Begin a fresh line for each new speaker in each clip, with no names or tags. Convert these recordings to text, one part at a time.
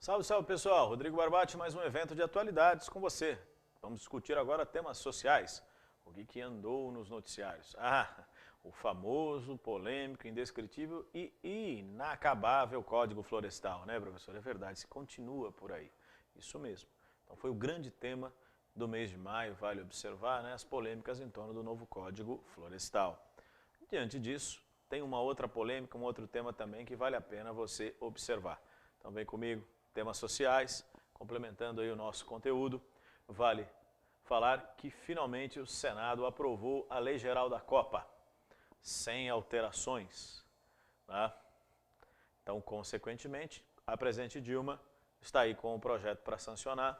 Salve, salve pessoal, Rodrigo Barbati, mais um evento de atualidades com você. Vamos discutir agora temas sociais, o que andou nos noticiários. O famoso, polêmico, indescritível e inacabável Código Florestal, né professor? É verdade, se continua por aí, isso mesmo. Então foi o grande tema do mês de maio, vale observar, né, as polêmicas em torno do novo Código Florestal. Diante disso, tem uma outra polêmica, um outro tema também que vale a pena você observar. Então vem comigo. Temas sociais, complementando aí o nosso conteúdo, vale falar que finalmente o Senado aprovou a Lei Geral da Copa, sem alterações. Né? Então, consequentemente, a presidente Dilma está aí com o projeto para sancionar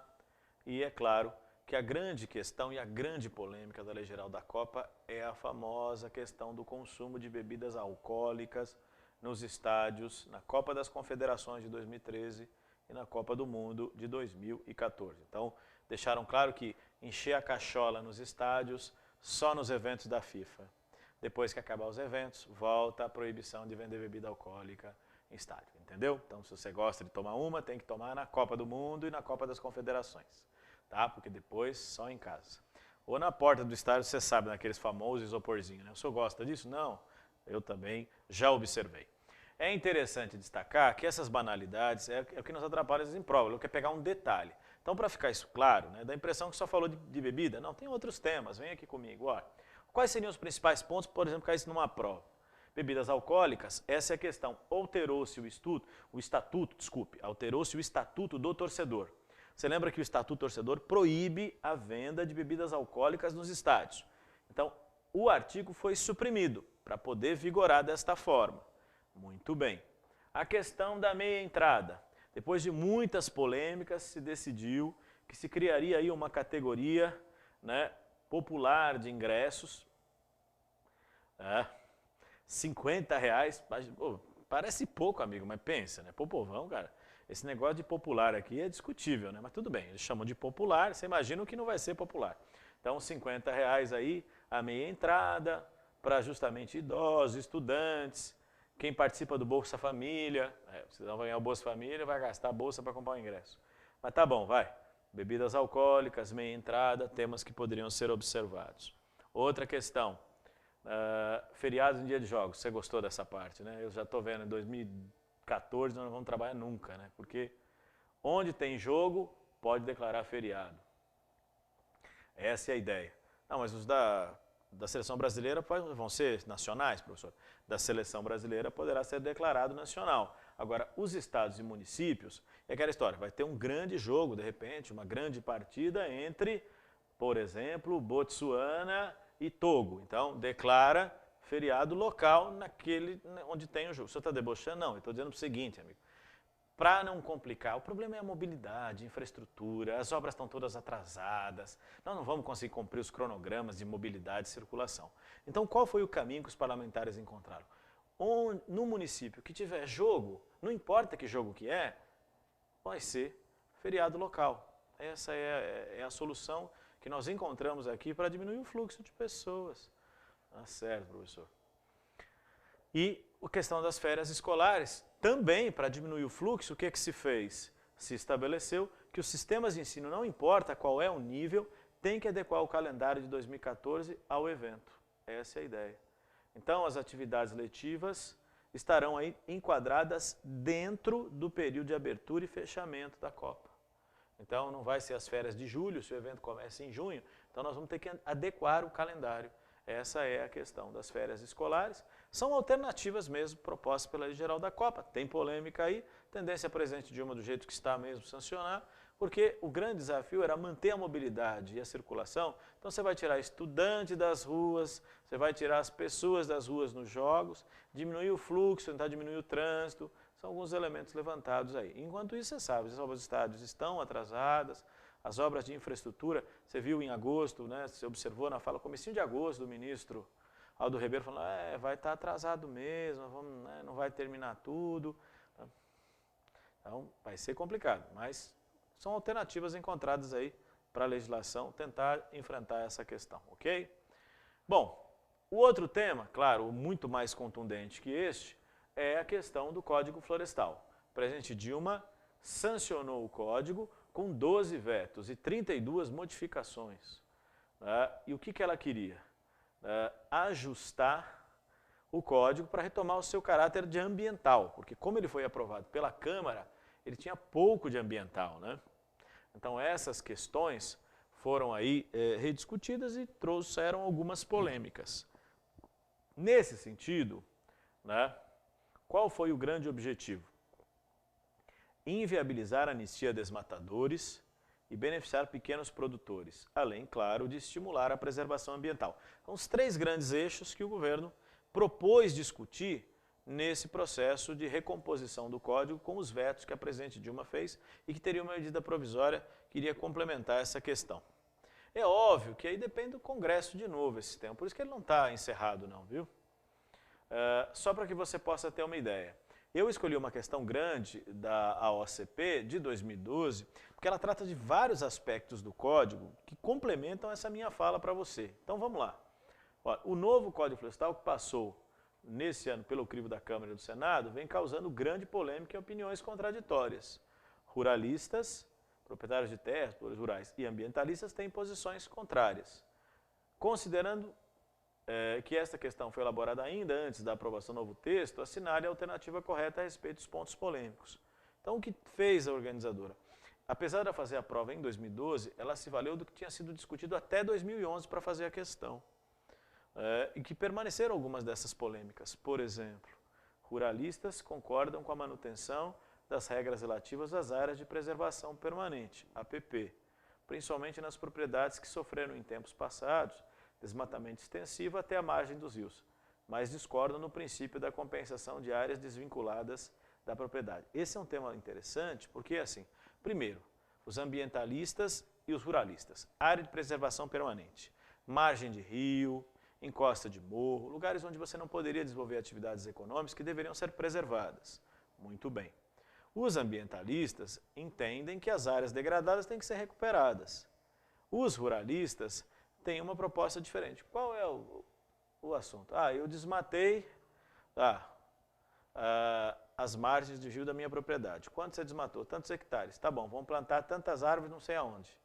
e é claro que a grande questão e a grande polêmica da Lei Geral da Copa é a famosa questão do consumo de bebidas alcoólicas nos estádios, na Copa das Confederações de 2013 e na Copa do Mundo de 2014. Então, deixaram claro que encher a cachola nos estádios só nos eventos da FIFA. Depois que acabar os eventos, volta a proibição de vender bebida alcoólica em estádio, entendeu? Então, se você gosta de tomar uma, tem que tomar na Copa do Mundo e na Copa das Confederações, tá? Porque depois só em casa. Ou na porta do estádio, você sabe, naqueles famosos isoporzinhos, né? O senhor gosta disso? Não, eu também já observei. É interessante destacar que essas banalidades é o que nos atrapalha em prova, quer pegar um detalhe. Então, para ficar isso claro, né, dá a impressão que só falou de bebida. Não, tem outros temas, vem aqui comigo. Ó. Quais seriam os principais pontos, por exemplo, caísse numa prova? Bebidas alcoólicas, essa é a questão. Alterou-se alterou-se o estatuto do torcedor. Você lembra que o estatuto do torcedor proíbe a venda de bebidas alcoólicas nos estádios. Então, o artigo foi suprimido para poder vigorar desta forma. Muito bem. A questão da meia entrada. Depois de muitas polêmicas, se decidiu que se criaria aí uma categoria, né, popular de ingressos. R$50, parece pouco, amigo, mas pensa, né? Pô, povão, cara. Esse negócio de popular aqui é discutível, né? Mas tudo bem, eles chamam de popular, você imagina o que não vai ser popular. Então, R$50 aí, a meia entrada, para justamente idosos, estudantes, quem participa do Bolsa Família, você não vai ganhar o Bolsa Família, vai gastar a bolsa para comprar o ingresso. Mas tá bom, vai. Bebidas alcoólicas, meia entrada, temas que poderiam ser observados. Outra questão, feriados em dia de jogos. Você gostou dessa parte, né? Eu já estou vendo, em 2014 nós não vamos trabalhar nunca, né? Porque onde tem jogo, pode declarar feriado. Essa é a ideia. Não, mas os da seleção brasileira vão ser nacionais, professor? Da seleção brasileira poderá ser declarado nacional. Agora, os estados e municípios, é aquela história, vai ter um grande jogo, de repente, uma grande partida entre, por exemplo, Botsuana e Togo. Então, declara feriado local naquele onde tem o jogo. O senhor está debochando? Não, eu estou dizendo o seguinte, amigo. Para não complicar, o problema é a mobilidade, a infraestrutura, as obras estão todas atrasadas, nós não vamos conseguir cumprir os cronogramas de mobilidade e circulação. Então, qual foi o caminho que os parlamentares encontraram? No município que tiver jogo, não importa que jogo que é, vai ser feriado local. Essa é a solução que nós encontramos aqui para diminuir o fluxo de pessoas. Tá certo, professor. E a questão das férias escolares, também para diminuir o fluxo, o que se fez? Se estabeleceu que os sistemas de ensino, não importa qual é o nível, tem que adequar o calendário de 2014 ao evento. Essa é a ideia. Então, as atividades letivas estarão aí enquadradas dentro do período de abertura e fechamento da Copa. Então, não vai ser as férias de julho, se o evento começa em junho, então nós vamos ter que adequar o calendário. Essa é a questão das férias escolares. São alternativas mesmo propostas pela Lei Geral da Copa. Tem polêmica aí, tendência a presidente Dilma do jeito que está mesmo sancionar, porque o grande desafio era manter a mobilidade e a circulação. Então você vai tirar estudante das ruas, você vai tirar as pessoas das ruas nos jogos, diminuir o fluxo, tentar diminuir o trânsito. São alguns elementos levantados aí. Enquanto isso, você sabe, as obras de estádios estão atrasadas, as obras de infraestrutura, você viu em agosto, né, você observou na fala, comecinho de agosto, do ministro Aldo Ribeiro falando, vai estar atrasado mesmo, vamos, né, não vai terminar tudo. Então, vai ser complicado, mas são alternativas encontradas aí para a legislação tentar enfrentar essa questão, ok? Bom, o outro tema, claro, muito mais contundente que este, é a questão do Código Florestal. O presidente Dilma sancionou o código com 12 vetos e 32 modificações. E o que ela queria? Ajustar o código para retomar o seu caráter de ambiental, porque como ele foi aprovado pela Câmara, ele tinha pouco de ambiental, né? Então essas questões foram aí rediscutidas e trouxeram algumas polêmicas. Nesse sentido, né, qual foi o grande objetivo? Inviabilizar a anistia a desmatadores e beneficiar pequenos produtores, além, claro, de estimular a preservação ambiental. São os 3 grandes eixos que o governo propôs discutir nesse processo de recomposição do código com os vetos que a presidente Dilma fez e que teria uma medida provisória que iria complementar essa questão. É óbvio que aí depende do Congresso de novo esse tema, por isso que ele não está encerrado não, viu? Só para que você possa ter uma ideia. Eu escolhi uma questão grande da AOCP de 2012, porque ela trata de vários aspectos do código que complementam essa minha fala para você. Então vamos lá. Olha, o novo Código Florestal que passou nesse ano pelo crivo da Câmara e do Senado vem causando grande polêmica e opiniões contraditórias. Ruralistas, proprietários de terras, produtores rurais e ambientalistas têm posições contrárias. Considerando que esta questão foi elaborada ainda antes da aprovação do novo texto, assinale a alternativa correta a respeito dos pontos polêmicos. Então, o que fez a organizadora? Apesar de fazer a prova em 2012, ela se valeu do que tinha sido discutido até 2011 para fazer a questão. E que permaneceram algumas dessas polêmicas. Por exemplo, ruralistas concordam com a manutenção das regras relativas às áreas de preservação permanente, APP, principalmente nas propriedades que sofreram em tempos passados desmatamento extensivo até a margem dos rios, mas discordam no princípio da compensação de áreas desvinculadas da propriedade. Esse é um tema interessante porque, assim, primeiro, os ambientalistas e os ruralistas, área de preservação permanente, margem de rio, encosta de morro, lugares onde você não poderia desenvolver atividades econômicas que deveriam ser preservadas. Muito bem. Os ambientalistas entendem que as áreas degradadas têm que ser recuperadas. Os ruralistas têm uma proposta diferente. Qual é o assunto? Eu desmatei as margens do rio da minha propriedade. Quanto você desmatou? Tantos hectares. Tá bom, vamos plantar tantas árvores não sei aonde.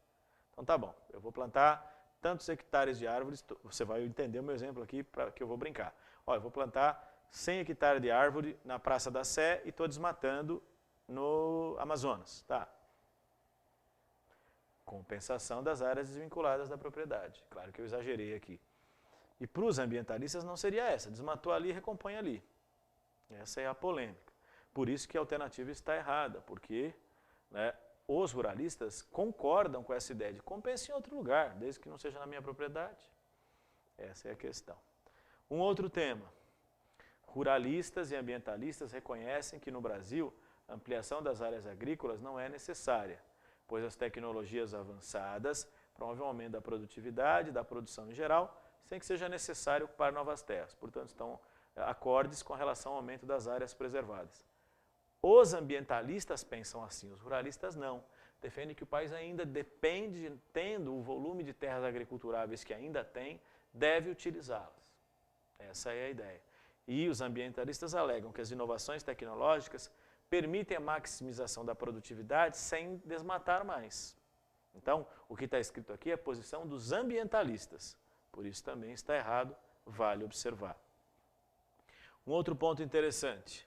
Então tá bom, eu vou plantar tantos hectares de árvores, você vai entender o meu exemplo aqui para que eu vou brincar. Olha, eu vou plantar 100 hectares de árvore na Praça da Sé e estou desmatando no Amazonas. Tá. Compensação das áreas desvinculadas da propriedade. Claro que eu exagerei aqui. E para os ambientalistas não seria essa, desmatou ali, recompõe ali. Essa é a polêmica. Por isso que a alternativa está errada, porque os ruralistas concordam com essa ideia de compensa em outro lugar, desde que não seja na minha propriedade. Essa é a questão. Um outro tema. Ruralistas e ambientalistas reconhecem que no Brasil a ampliação das áreas agrícolas não é necessária, pois as tecnologias avançadas promovem um aumento da produtividade, da produção em geral, sem que seja necessário ocupar novas terras. Portanto, estão acordes com relação ao aumento das áreas preservadas. Os ambientalistas pensam assim, os ruralistas não. Defendem que o país ainda depende, tendo o volume de terras agriculturáveis que ainda tem, deve utilizá-las. Essa é a ideia. E os ambientalistas alegam que as inovações tecnológicas permitem a maximização da produtividade sem desmatar mais. Então, o que está escrito aqui é a posição dos ambientalistas. Por isso também está errado, vale observar. Um outro ponto interessante.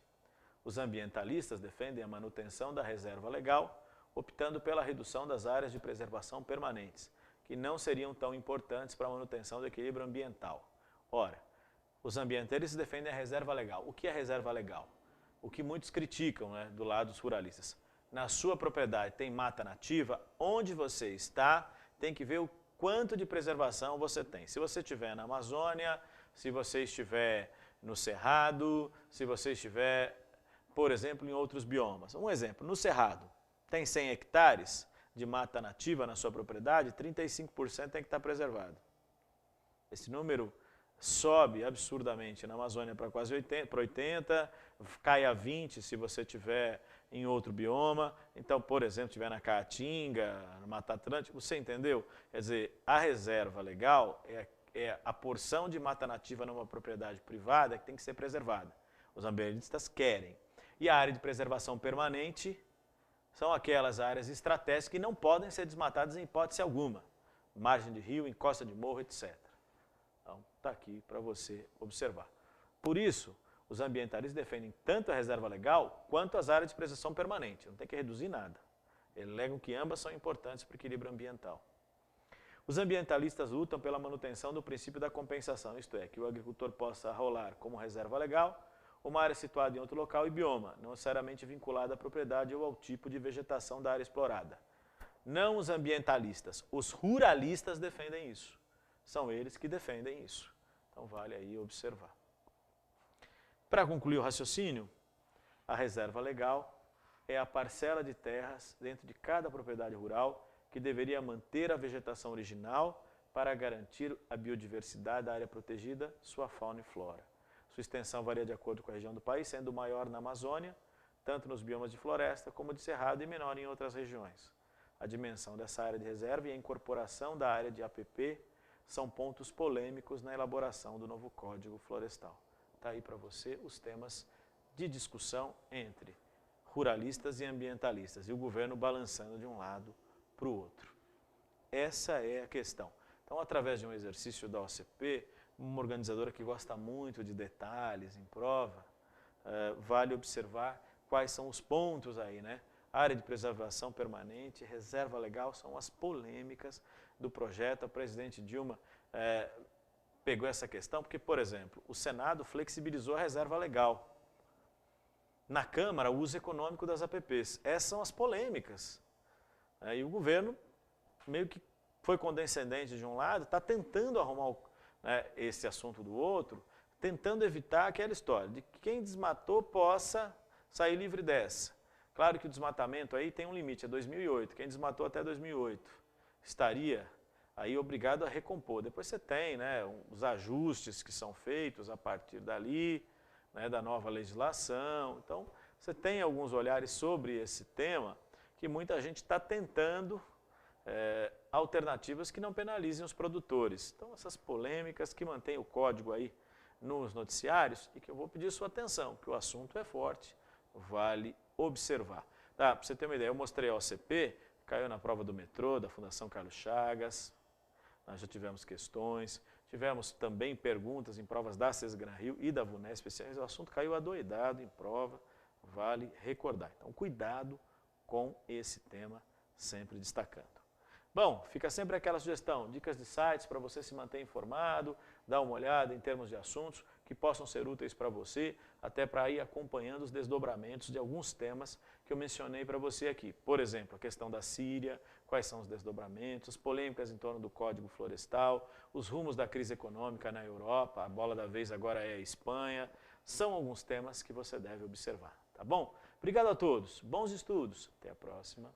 Os ambientalistas defendem a manutenção da reserva legal, optando pela redução das áreas de preservação permanentes, que não seriam tão importantes para a manutenção do equilíbrio ambiental. Ora, os ambientalistas defendem a reserva legal. O que é reserva legal? O que muitos criticam, do lado dos ruralistas. Na sua propriedade tem mata nativa, onde você está, tem que ver o quanto de preservação você tem. Se você estiver na Amazônia, se você estiver no Cerrado, se você estiver, por exemplo, em outros biomas. Um exemplo, no Cerrado, tem 100 hectares de mata nativa na sua propriedade, 35% tem que estar preservado. Esse número sobe absurdamente na Amazônia para quase 80, cai a 20 se você estiver em outro bioma. Então, por exemplo, estiver na Caatinga, na Mata Atlântica, você entendeu? Quer dizer, a reserva legal é a porção de mata nativa numa propriedade privada que tem que ser preservada. Os ambientalistas querem. E a área de preservação permanente, são aquelas áreas estratégicas que não podem ser desmatadas em hipótese alguma. Margem de rio, encosta de morro, etc. Então, está aqui para você observar. Por isso, os ambientalistas defendem tanto a reserva legal quanto as áreas de preservação permanente. Não tem que reduzir nada. Eles alegam que ambas são importantes para o equilíbrio ambiental. Os ambientalistas lutam pela manutenção do princípio da compensação, isto é, que o agricultor possa rolar como reserva legal uma área situada em outro local e bioma, não necessariamente vinculada à propriedade ou ao tipo de vegetação da área explorada. Não os ambientalistas, os ruralistas defendem isso. São eles que defendem isso. Então vale aí observar. Para concluir o raciocínio, a reserva legal é a parcela de terras dentro de cada propriedade rural que deveria manter a vegetação original para garantir a biodiversidade da área protegida, sua fauna e flora. Sua extensão varia de acordo com a região do país, sendo maior na Amazônia, tanto nos biomas de floresta como de cerrado e menor em outras regiões. A dimensão dessa área de reserva e a incorporação da área de APP são pontos polêmicos na elaboração do novo Código Florestal. Está aí para você os temas de discussão entre ruralistas e ambientalistas, e o governo balançando de um lado para o outro. Essa é a questão. Então, através de um exercício da OCP, uma organizadora que gosta muito de detalhes em prova, vale observar quais são os pontos aí, né? Área de preservação permanente, reserva legal, são as polêmicas do projeto. A presidente Dilma pegou essa questão porque, por exemplo, o Senado flexibilizou a reserva legal. Na Câmara, o uso econômico das APPs. Essas são as polêmicas. E o governo meio que foi condescendente de um lado, está tentando arrumar esse assunto do outro, tentando evitar aquela história de que quem desmatou possa sair livre dessa. Claro que o desmatamento aí tem um limite, é 2008. Quem desmatou até 2008 estaria aí obrigado a recompor. Depois você tem, né, os ajustes que são feitos a partir dali, né, da nova legislação. Então, você tem alguns olhares sobre esse tema que muita gente está tentando alternativas que não penalizem os produtores. Então, essas polêmicas que mantêm o código aí nos noticiários e que eu vou pedir sua atenção, porque o assunto é forte, vale observar. Tá, para você ter uma ideia, eu mostrei a OCP, caiu na prova do metrô, da Fundação Carlos Chagas, nós já tivemos questões, tivemos também perguntas em provas da Sesgran Rio e da VUNESP, o assunto caiu adoidado em prova, vale recordar. Então, cuidado com esse tema, sempre destacando. Bom, fica sempre aquela sugestão, dicas de sites para você se manter informado, dar uma olhada em termos de assuntos que possam ser úteis para você, até para ir acompanhando os desdobramentos de alguns temas que eu mencionei para você aqui. Por exemplo, a questão da Síria, quais são os desdobramentos, polêmicas em torno do Código Florestal, os rumos da crise econômica na Europa, a bola da vez agora é a Espanha, são alguns temas que você deve observar, tá bom? Obrigado a todos, bons estudos, até a próxima.